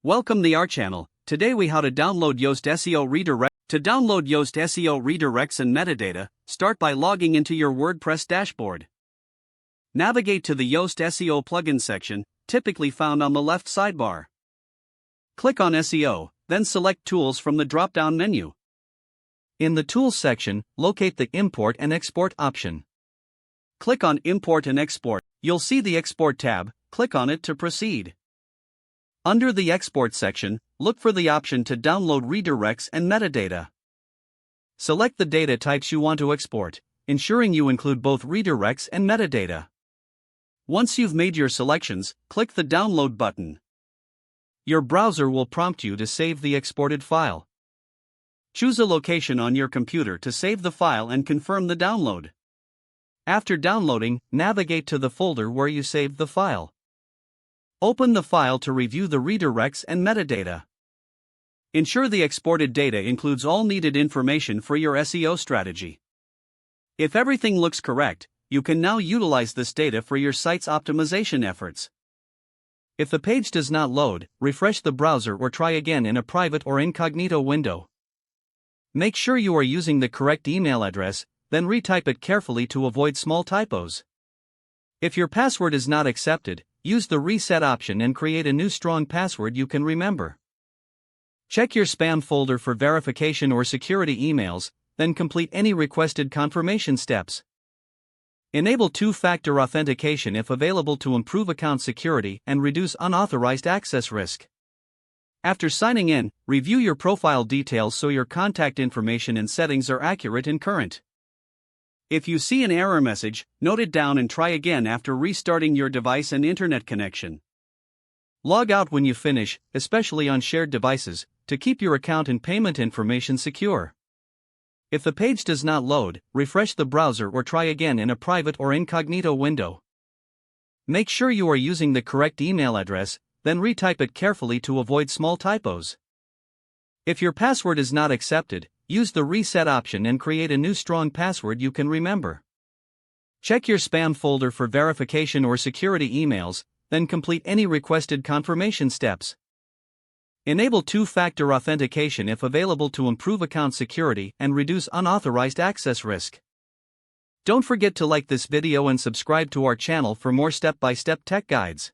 Welcome to our channel. Today we how to download Yoast SEO redirect. To download Yoast SEO redirects and metadata, start by logging into your WordPress dashboard. Navigate to the Yoast SEO plugin section, typically found on the left sidebar. Click on SEO, then select Tools from the drop-down menu. In the Tools section, locate the Import and Export option. Click on Import and Export. You'll see the Export tab. Click on it to proceed. Under the Export section, look for the option to download redirects and metadata. Select the data types you want to export, ensuring you include both redirects and metadata. Once you've made your selections, click the Download button. Your browser will prompt you to save the exported file. Choose a location on your computer to save the file and confirm the download. After downloading, navigate to the folder where you saved the file. Open the file to review the redirects and metadata. Ensure the exported data includes all needed information for your SEO strategy. If everything looks correct, you can now utilize this data for your site's optimization efforts. If the page does not load, refresh the browser or try again in a private or incognito window. Make sure you are using the correct email address, then retype it carefully to avoid small typos. If your password is not accepted, use the Reset option and create a new strong password you can remember. Check your spam folder for verification or security emails, then complete any requested confirmation steps. Enable two-factor authentication if available to improve account security and reduce unauthorized access risk. After signing in, review your profile details so your contact information and settings are accurate and current. If you see an error message, note it down and try again after restarting your device and internet connection. Log out when you finish, especially on shared devices, to keep your account and payment information secure. If the page does not load, refresh the browser or try again in a private or incognito window. Make sure you are using the correct email address, then retype it carefully to avoid small typos. If your password is not accepted, use the Reset option and create a new strong password you can remember. Check your spam folder for verification or security emails, then complete any requested confirmation steps. Enable two-factor authentication if available to improve account security and reduce unauthorized access risk. Don't forget to like this video and subscribe to our channel for more step-by-step tech guides.